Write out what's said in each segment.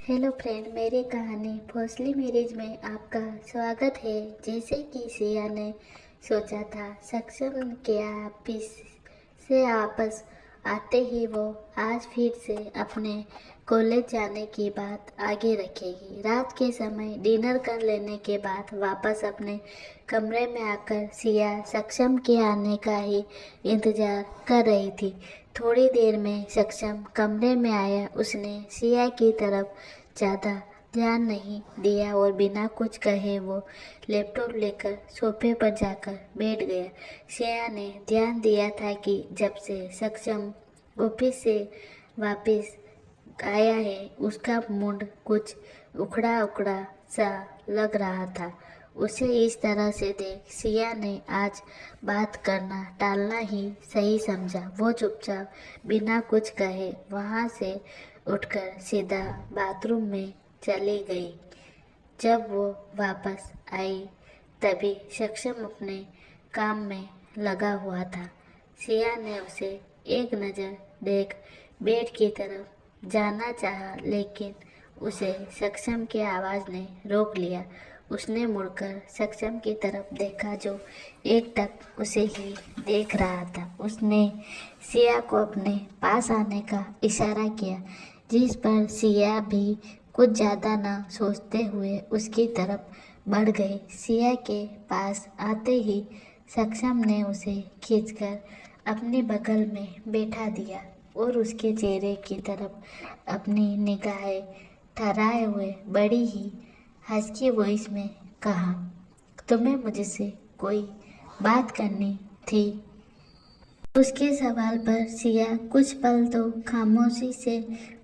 Hello friend, मेरी कहानी Bhosli marriage में आपका स्वागत है। जैसे कि सिया ने सोचा था, सक्षम के ऑफिस से वापस आते ही वो आज फिर से अपने कॉलेज जाने की बात आगे रखेगी। रात के समय डिनर कर लेने के बाद वापस अपने कमरे में आकर सिया सक्षम के आने का ही इंतजार कर रही थी। थोड़ी देर में सक्षम कमरे में आया। उसने सिया की तरफ ज़्यादा ध्यान नहीं दिया और बिना कुछ कहे वो लैपटॉप लेकर सोफे पर जाकर बैठ गया। श्रेया ने ध्यान दिया था कि जब से सक्षम ऑफिस से वापस आया है, उसका मूड कुछ उखड़ा उखड़ा सा लग रहा था। उसे इस तरह से देख सिया ने आज बात करना टालना ही सही समझा। वो चुपचाप बिना कुछ कहे वहाँ से उठकर सीधा बाथरूम में चली गई। जब वो वापस आई तभी सक्षम अपने काम में लगा हुआ था। सिया ने उसे एक नज़र देख बेड की तरफ जाना चाहा, लेकिन उसे सक्षम की आवाज़ ने रोक लिया। उसने मुड़कर सक्षम की तरफ देखा, जो एकटक उसे ही देख रहा था। उसने सिया को अपने पास आने का इशारा किया, जिस पर सिया भी कुछ ज़्यादा न सोचते हुए उसकी तरफ बढ़ गई। सिया के पास आते ही सक्षम ने उसे खींचकर अपने बगल में बैठा दिया और उसके चेहरे की तरफ अपनी निगाहें ठहराए हुए बड़ी ही हल्की वॉइस में कहा, तुम्हें मुझसे कोई बात करनी थी? उसके सवाल पर सिया कुछ पल तो खामोशी से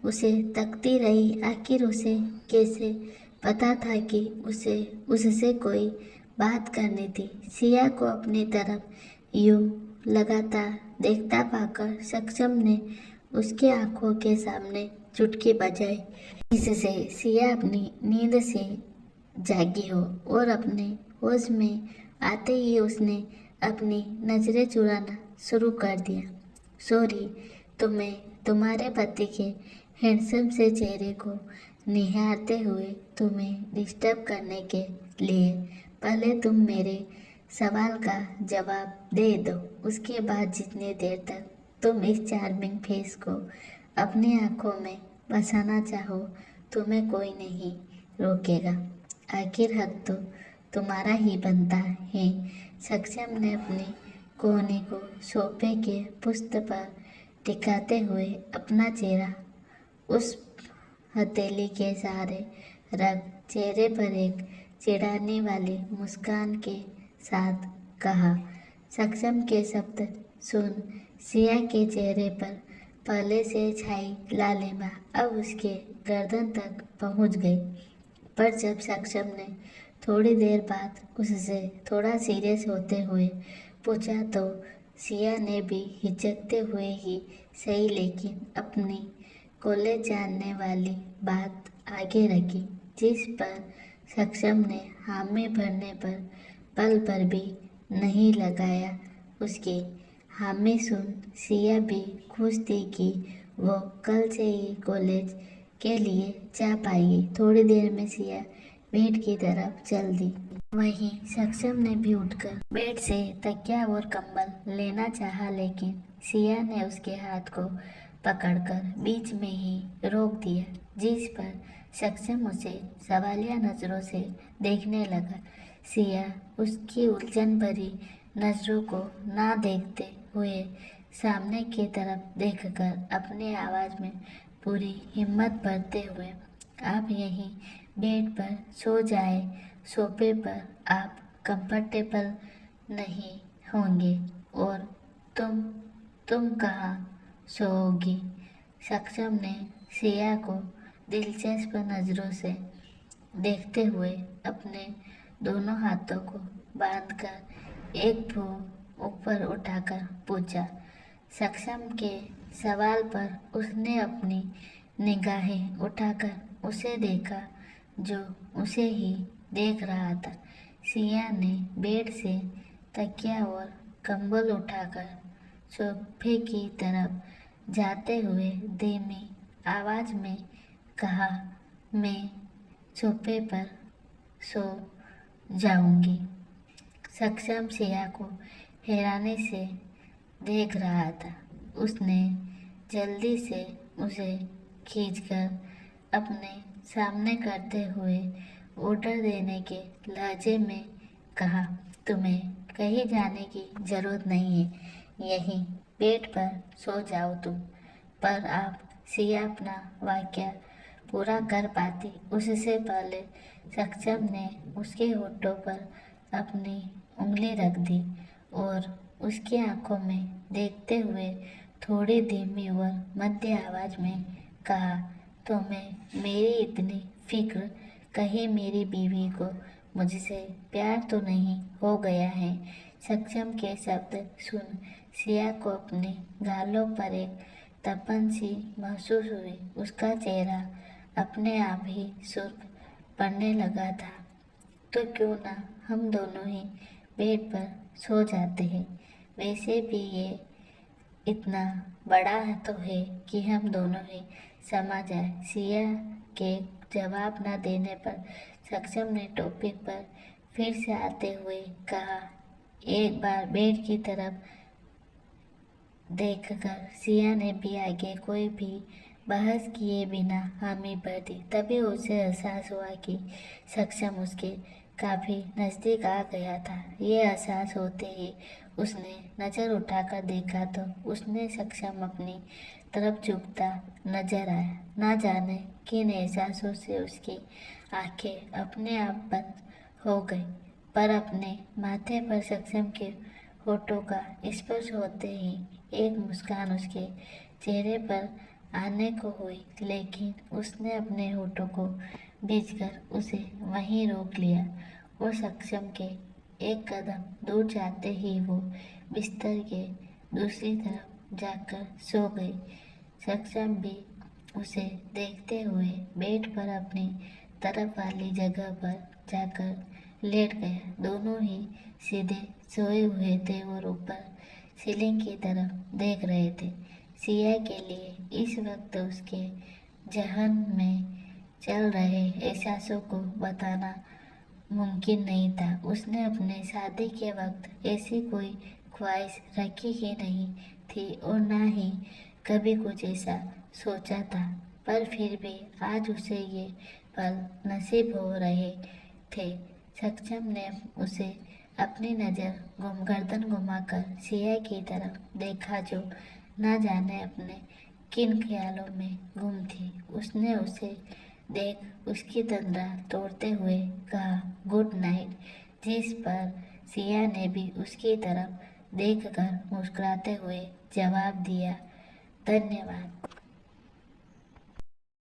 उसे तकती रही। आखिर उसे कैसे पता था कि उसे उससे कोई बात करनी थी? सिया को अपनी तरफ यूं लगातार देखता पाकर सक्षम ने उसके आंखों के सामने चुटकी बजाई, जिससे सिया अपनी नींद से जागी हो और अपने होश में आते ही उसने अपनी नजरें चुराना शुरू कर दिया। सॉरी, तुम्हें तुम्हारे पति के हैंडसम से चेहरे को निहारते हुए तुम्हें डिस्टर्ब करने के लिए। पहले तुम मेरे सवाल का जवाब दे दो, उसके बाद जितनी देर तक तुम इस चार्मिंग फेस को अपनी आंखों में बसाना चाहो, तुम्हें कोई नहीं रोकेगा। आखिर हक तो तुम्हारा ही बनता है। सक्षम ने अपनी कोहनी को सोफे के पुश्त पर टिकाते हुए अपना चेहरा उस हथेली के सहारे रख चेहरे पर एक चिढ़ाने वाली मुस्कान के साथ कहा। सक्षम के शब्द सुन सिया के चेहरे पर पहले से छाई लालिमा अब उसके गर्दन तक पहुंच गई। पर जब सक्षम ने थोड़ी देर बाद उससे थोड़ा सीरियस होते हुए पूछा, तो सिया ने भी हिचकते हुए ही सही, लेकिन अपनी कॉलेज जानने वाली बात आगे रखी, जिस पर सक्षम ने हामी भरने पर पल पर भी नहीं लगाया। उसकी हामी सुन सिया भी खुश थी कि वो कल से ही कॉलेज के लिए जा पाएगी। थोड़ी देर में सिया बेड की तरफ चल दी। वहीं सक्षम ने भी उठकर बेड से तकिया और कंबल लेना चाहा, लेकिन सिया ने उसके हाथ को पकड़कर बीच में ही रोक दिया, जिस पर सक्षम उसे सवालिया नजरों से देखने लगा। सिया उसकी उलझन भरी नजरों को ना देखते हुए सामने की तरफ देखकर अपनी आवाज में पूरी हिम्मत भरते हुए, आप यहीं बेड पर सो जाए, सोफे पर आप कंफर्टेबल नहीं होंगे। और तुम कहाँ सोओगी? सक्षम ने सिया को दिलचस्प नजरों से देखते हुए अपने दोनों हाथों को बांधकर एक भुजा ऊपर उठाकर पूछा। सक्षम के सवाल पर उसने अपनी निगाहें उठाकर उसे देखा, जो उसे ही देख रहा था। सिया ने बेड से तकिया और कंबल उठाकर सोफे की तरफ जाते हुए धीमी आवाज में कहा, मैं सोफे पर सो जाऊंगी। सक्षम सिया को हैरानी से देख रहा था। उसने जल्दी से उसे खींचकर अपने सामने करते हुए ऑर्डर देने के लहजे में कहा, तुम्हें कहीं जाने की जरूरत नहीं है, यहीं बेड पर सो जाओ तुम। पर आप सिया अपना वाक्य पूरा कर पाती उससे पहले सक्षम ने उसके होठों पर अपनी उंगली रख दी और उसकी आंखों में देखते हुए थोड़ी धीमी और मध्य आवाज में कहा, तुम्हें मेरी इतनी फिक्र, कहीं मेरी बीवी को मुझसे प्यार तो नहीं हो गया है। सक्षम के शब्द सुन सिया को अपने गालों पर एक तपन सी महसूस हुई। उसका चेहरा अपने आप ही सुर्ख पड़ने लगा था। तो क्यों ना हम दोनों ही बेड पर सो जाते हैं। वैसे भी ये इतना बड़ा तो है कि हम दोनों ही समा जाए। सिया के जवाब न देने पर सक्षम ने टॉपिक पर फिर से आते हुए कहा। एक बार बेड की तरफ देखकर सिया ने भी आगे कोई भी बहस किए बिना हामी भर दी। तभी उसे एहसास हुआ कि सक्षम उसके काफी नजदीक आ गया था। ये एहसास होते ही उसने नजर उठाकर देखा तो उसने सक्षम अपनी तरफ झुकता नजर आया। ना जाने किन एहसासों से उसकी आंखें अपने आप बंद हो गई, पर अपने माथे पर सक्षम के होठों का स्पर्श होते ही एक मुस्कान उसके चेहरे पर आने को हुई, लेकिन उसने अपने होठों को भींचकर उसे वहीं रोक लिया और सक्षम के एक कदम दूर जाते ही वो बिस्तर के दूसरी तरफ जाकर सो गई। सक्षम भी उसे देखते हुए बेड पर अपनी तरफ वाली जगह पर जाकर लेट गया। दोनों ही सीधे सोए हुए थे और ऊपर सीलिंग की तरफ देख रहे थे। सिया के लिए इस वक्त उसके जहन में चल रहे एहसासों को बताना मुमकिन नहीं था। उसने अपने शादी के वक्त ऐसी कोई ख्वाहिश रखी ही नहीं थी और ना ही कभी कुछ ऐसा सोचा था, पर फिर भी आज उसे ये पल नसीब हो रहे थे। सक्षम ने उसे अपनी नज़र गर्दन घुमाकर सिया की तरफ देखा, जो ना जाने अपने किन ख्यालों में गुम थी। उसने उसे देख उसकी तंद्रा तोड़ते हुए कहा, गुड नाइट, जिस पर सिया ने भी उसकी तरफ देखकर मुस्कुराते हुए जवाब दिया, धन्यवाद।